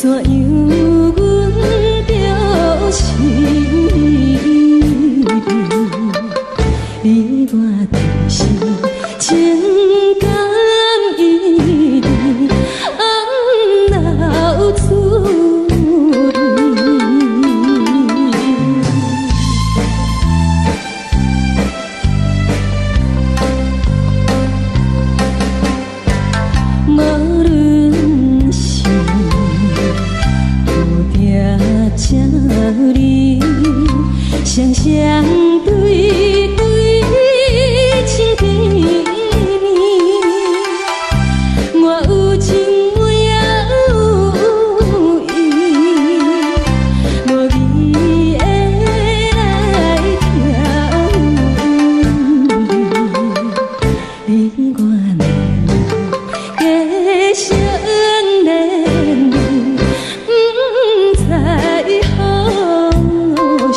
怎样阮着是你我就是情感一定红流出无论是有定这里，双双对对情甜蜜，我有情我也有意，无味的来听，你我两个相恋，不知何时。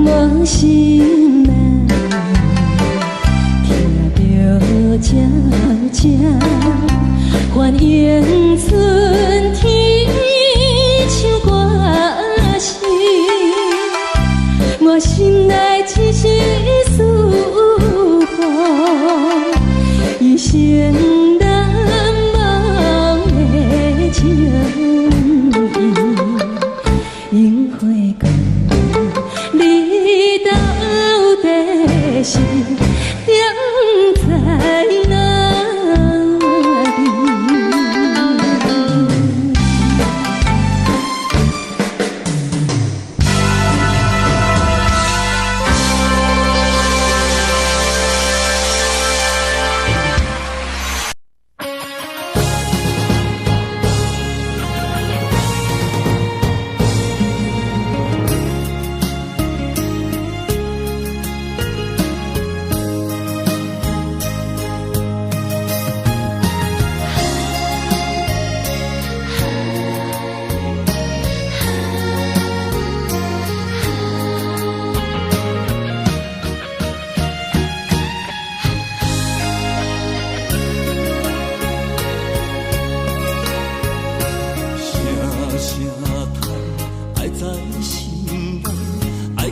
无心难，听着这这欢迎春天唱歌声，我心内只是思念，一生难忘的情意，樱花果。你到底是踮在哪里？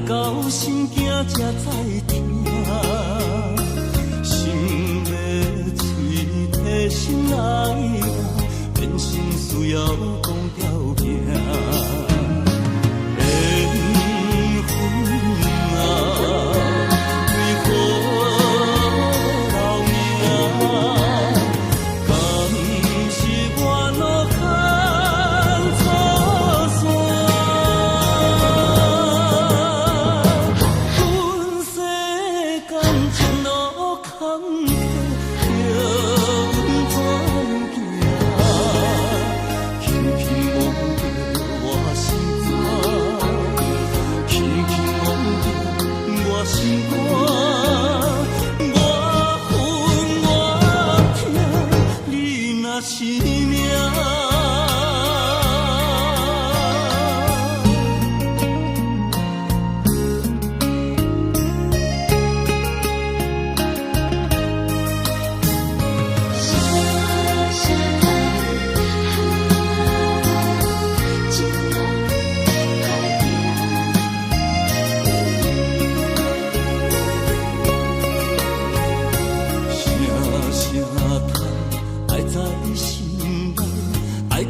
到心惊才知听，心要嘴提心爱我，变心需要讲条件。缘分啊，为何留名？敢是我路牵错线？阮世间前路坎坷，叫阮怎行？轻轻望着我心肝，轻轻望着我心肝，我恨我痛，你若是命。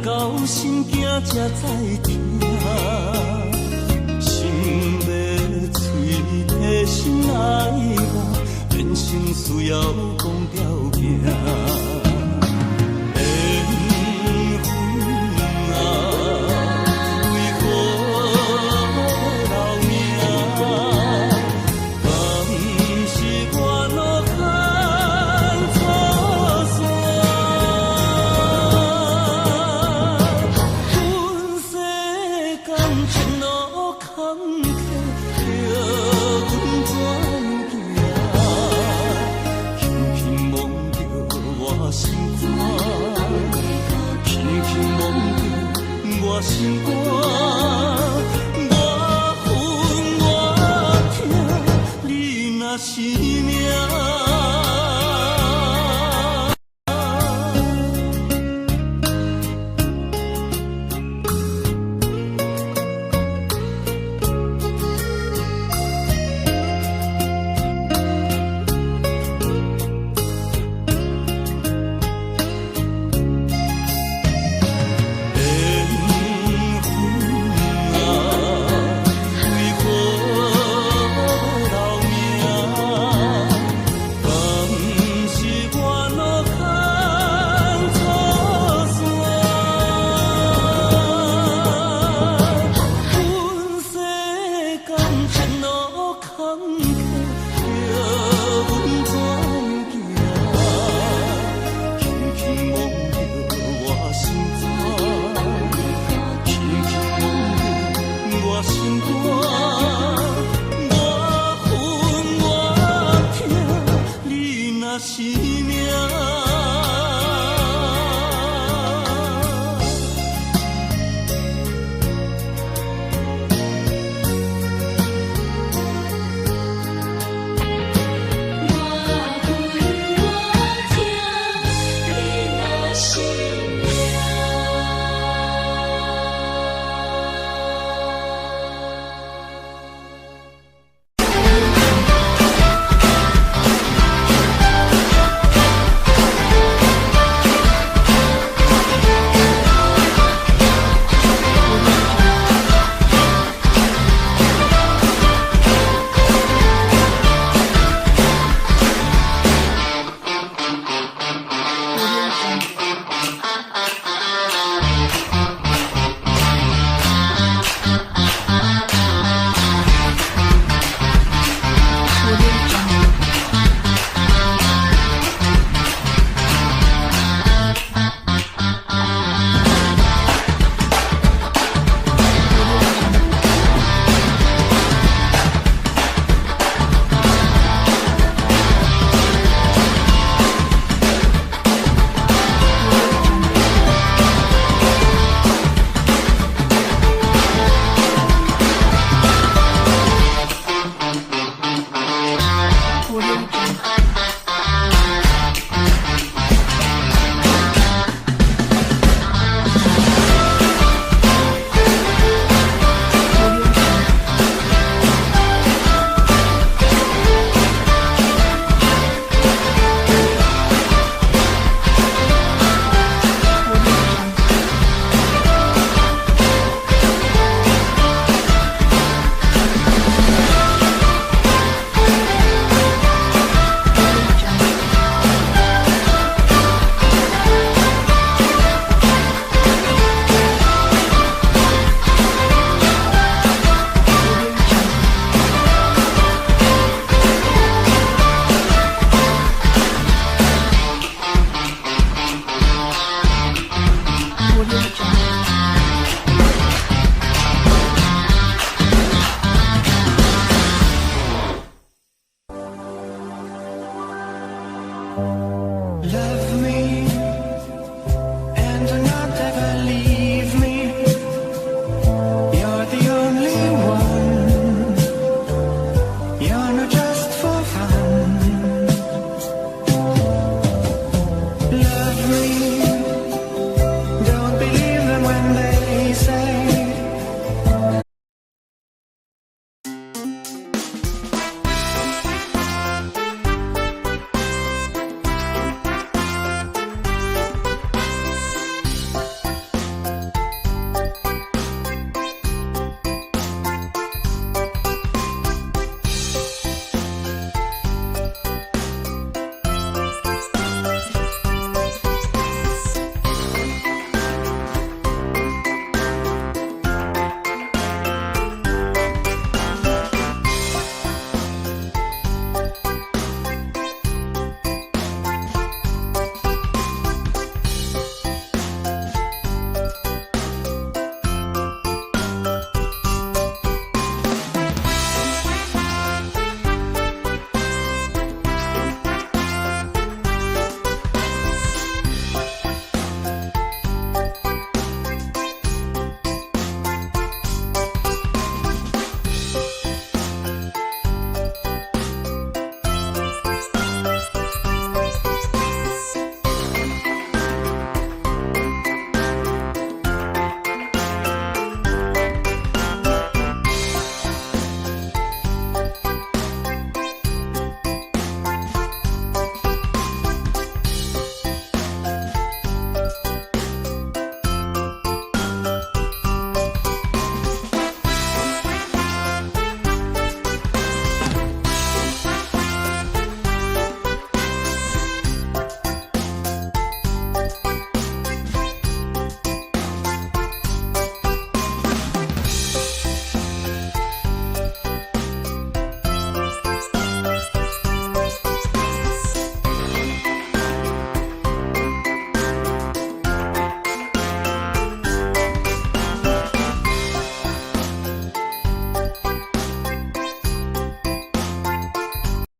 到心惊才知听，心要嘴提心爱我，变成需要讲条件。我心肝，我恨我痛，你若是命。